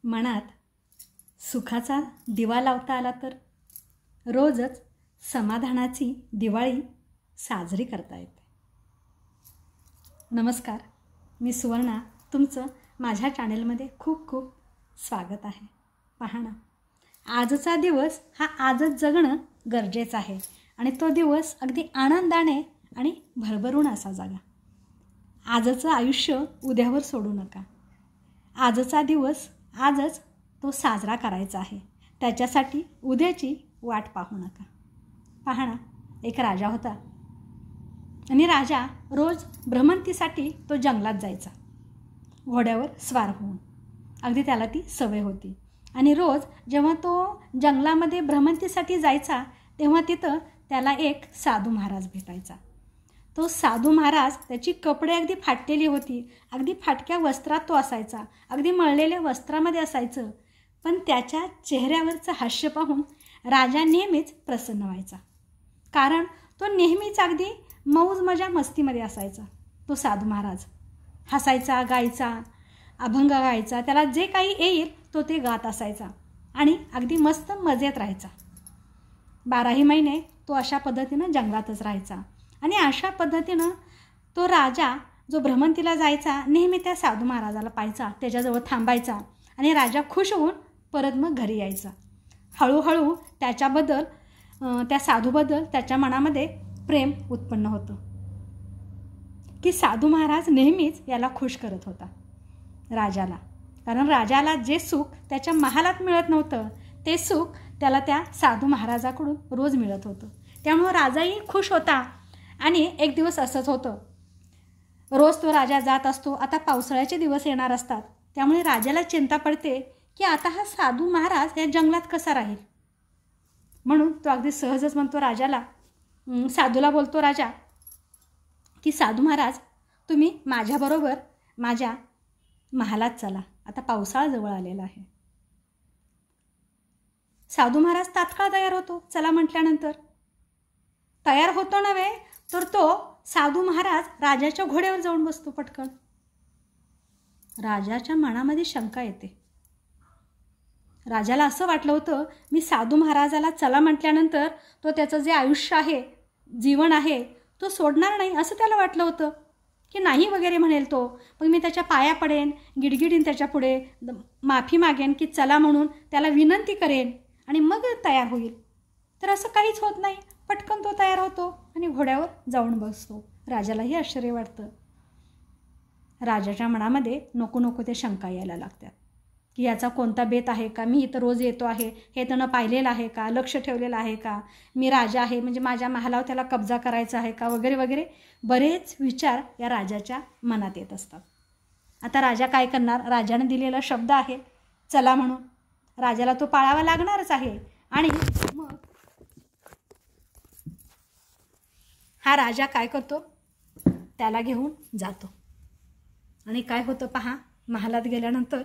मनात सुखाचा दिवा लावता आला तर रोजच समाधानाची दिवाळी साजरी करता येते. नमस्कार, मी सुवर्णा, तुमचं माझ्या चॅनेलमध्ये खूप खूप स्वागत आहे. पहा ना, आजचा दिवस हा आजच जगणं गरजेचं आहे आणि तो दिवस अगदी आनंदाने आणि भरभरून असा जगा. आजचं आयुष्य उद्यावर सोडू नका. आजचा दिवस आजच तो साजरा करायचा आहे. त्याच्यासाठी उद्याची वाट पाहू नका. पहा ना, एक राजा होता आणि राजा रोज भ्रमंतीसाठी तो जंगलात जायचा, घोड्यावर स्वार होऊन. अगदी त्याला ती सवय होती. आणि रोज जेव्हा तो जंगलामध्ये भ्रमंतीसाठी जायचा तेव्हा तिथं त्याला एक साधू महाराज भेटायचा. तो साधू महाराज, त्याची कपडे अगदी फाटलेली होती, अगदी फाटक्या वस्त्रात तो असायचा, अगदी मळलेल्या वस्त्रामध्ये असायचं. पण त्याच्या चेहऱ्यावरचं हास्य पाहून राजा नेहमीच प्रसन्न व्हायचा, कारण तो नेहमीच अगदी मौज मजा मस्तीमध्ये असायचा. तो साधू महाराज हसायचा, गायचा, अभंग गायचा, त्याला जे काही येईल तो ते गात असायचा आणि अगदी मस्त मजेत राहायचा. 12ही महिने तो अशा पद्धतीनं जंगलातच राहायचा. आणि अशा पद्धतीनं तो राजा जो भ्रमंतीला जायचा नेहमी त्या साधू महाराजाला पाहायचा, त्याच्याजवळ थांबायचा आणि राजा खुश होऊन परत मग घरी यायचा. हळूहळू त्याच्याबद्दल, त्या साधूबद्दल त्याच्या मनामध्ये प्रेम उत्पन्न होतं की साधू महाराज नेहमीच याला खुश करत होता राजाला. कारण राजाला जे सुख त्याच्या महालात मिळत नव्हतं ते सुख त्याला त्या साधू महाराजाकडून रोज मिळत होतं. त्यामुळं राजाही खुश होता. आणि एक दिवस असंच होतं, रोज तो राजा जात असतो. आता पावसाळ्याचे दिवस येणार असतात, त्यामुळे राजाला चिंता पडते की आता हा साधू महाराज या जंगलात कसा राहील. म्हणून तो अगदी सहजच म्हणतो राजाला, साधूला बोलतो राजा की साधू महाराज, तुम्ही माझ्याबरोबर माझ्या महालात चला, आता पावसाळा जवळ आलेला आहे. साधू महाराज तात्काळ तयार होतो. चला म्हटल्यानंतर तयार होतो नव्हे तर तो साधू महाराज राजाच्या घोड्यावर जाऊन बसतो पटकन. राजाच्या मनामध्ये शंका येते. राजाला असं वाटलं होतं, मी साधू महाराजाला चला म्हटल्यानंतर तो त्याचं जे आयुष्य आहे, जीवन आहे, तो सोडणार नाही असं त्याला वाटलं होतं की नाही वगैरे म्हणेल तो. मग मी त्याच्या पाया पडेन, गिडगिडीन त्याच्या पुढे, माफी मागेन की चला म्हणून त्याला विनंती करेन आणि मग तयार होईल. तर असं काहीच होत नाही. पटकन तो तयार होतो आणि घोड्यावर जाऊन बसतो. राजालाही आश्चर्य वाटतं. राजाच्या मनामध्ये नको नको ते शंका यायला लागतात की याचा कोणता बेत आहे का, मी इथं रोज येतो आहे, हे त्यानं पाहिलेलं आहे का, लक्ष ठेवलेलं आहे का, मी राजा आहे म्हणजे माझ्या महालावर त्याला कब्जा करायचा आहे का, वगैरे वगैरे बरेच विचार या राजाच्या मनात येत असतात. आता राजा काय करणार, राजाने दिलेला शब्द आहे चला म्हणून, राजाला तो पाळावा लागणारच आहे. आणि मग हा राजा काय करतो, त्याला घेऊन जातो. आणि काय होतं पहा, महालात गेल्यानंतर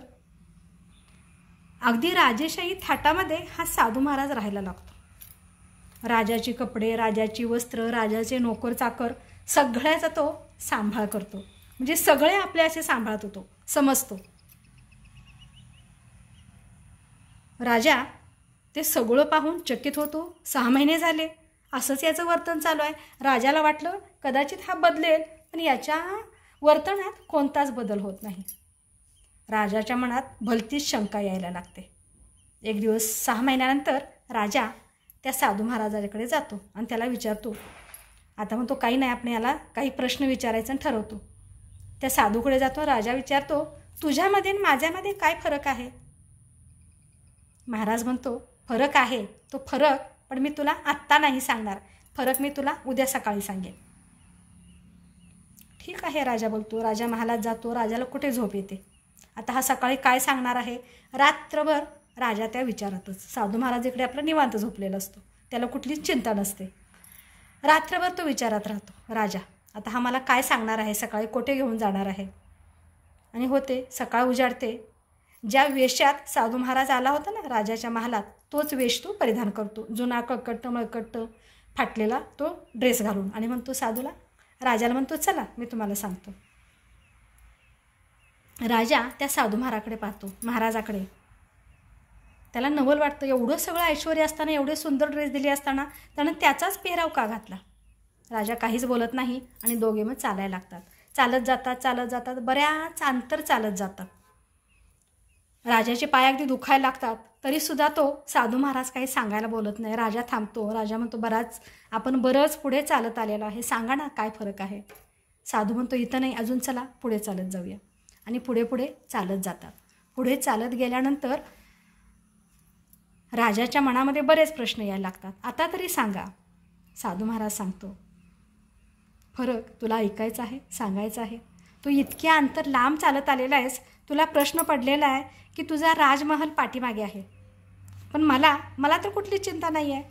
अगदी राजेशाही थाटामध्ये हा साधू महाराज राहायला लागतो. राजाची कपडे, राजाची वस्त्र, राजाचे नोकर चाकर सगळ्याचा तो सांभाळ करतो. म्हणजे सगळे आपले असे सांभाळत होतो, समजतो. राजा ते सगळं पाहून चकित होतो. 6 महिने झाले असंच याचं वर्तन चालू आहे. राजाला वाटलं कदाचित हा बदलेल, पण याच्या वर्तनात कोणताच बदल होत नाही. राजाच्या मनात भलतीच शंका यायला लागते. एक दिवस 6 महिन्यानंतर राजा त्या साधू महाराजाकडे जातो आणि त्याला विचारतो. आता मग तो काही नाही, आपण याला काही प्रश्न विचारायचं आणि ठरवतो. त्या साधूकडे जातो. राजा विचारतो, तुझ्यामध्ये आणि माझ्यामध्ये काय फरक आहे. महाराज म्हणतो, फरक आहे तो फरक, पण मी तुला आत्ता नाही सांगणार, फरक मी तुला उद्या सकाळी सांगेन. ठीक आहे राजा बोलतो. राजा महालात जातो. राजाला कुठे झोप येते. आता हा सकाळी काय सांगणार आहे. रात्रभर राजा त्या विचारातच. साधू महाराज इकडे आपला निवांत झोपलेला असतो, त्याला कुठलीच चिंता नसते. रात्रभर तो विचारात राहतो राजा, आता हा मला काय सांगणार आहे, सकाळी कोठे घेऊन जाणार आहे. आणि होते सकाळ उजाडते. ज्या वेशात साधू महाराज आला होता ना राजाच्या महालात, तोच वेश तो परिधान करतो. जुना कळकट्ट मळकट्ट फाटलेला तो ड्रेस घालून. आणि म्हणतो साधूला, राजाला म्हणतो चला मी तुम्हाला सांगतो. राजा त्या साधू महाराजाकडे त्याला नवल वाटतं, एवढं सगळं ऐश्वर्य असताना, एवढे सुंदर ड्रेस दिले असताना त्यानं त्याचाच पेहराव का घातला. राजा काहीच बोलत नाही आणि दोघे मग चालायला लागतात. चालत जातात, बऱ्याच अंतर चालत जातात. राजाचे पाय अगदी दुखायला लागतात, तरीसुद्धा तो साधू महाराज काही सांगायला बोलत नाही. राजा थांबतो. राजा म्हणतो, आपण बरंच पुढे चालत आलेलो आहे, सांगा ना काय फरक आहे. साधू म्हणतो, इथं नाही, अजून चला पुढे चालत जाऊया. आणि पुढे पुढे चालत जातात. पुढे चालत गेल्यानंतर राजाच्या मनामध्ये बरेच प्रश्न यायला लागतात. आता तरी सांगा. साधू महाराज सांगतो, फरक तुला ऐकायचा आहे, सांगायचं आहे. तू इतक्या अंतर लांब चालत आलेला आहेस, तुला प्रश्न पडलेला आहे की तुझा राजमहल पाठीमागे आहे. पण मला तर कुठली चिंता नाही आहे.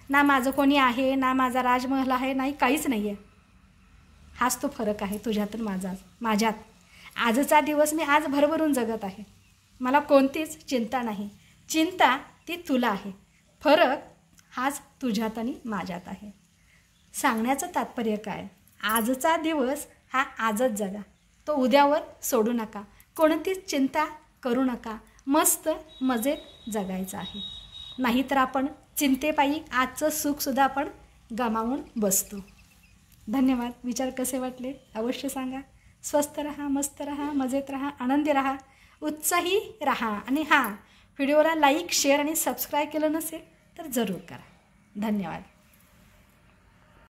ना माझं कोणी आहे, ना माझा राजमहल आहे, नाही काहीच नाही आहे. हाच तो फरक आहे तुझ्यात माझ्यात. आजचा दिवस मी आज भरभरून जगत आहे. मला कोणतीच चिंता नाही. चिंता ती तुला आहे. फरक हाच तुझ्यात आणि माझ्यात आहे. सांगण्याचं तात्पर्य काय? आजचा दिवस हा आजच जगा. तो उद्यावर सोडू नका. कोणतीच चिंता करू नका. मस्त मजेत जगायचं आहे. नाहीतर आपण चिंतेपायी आजचं सुखसुद्धा आपण गमावून बसतो. धन्यवाद. विचार कसे वाटले अवश्य सांगा. स्वस्थ रहा, मस्त रहा, मजेत रहा, आनंदी रहा, उत्साही रहा. आणि व्हिडिओला लाईक, शेअर आणि सबस्क्राईब केलं नसेल तर जरूर करा. धन्यवाद.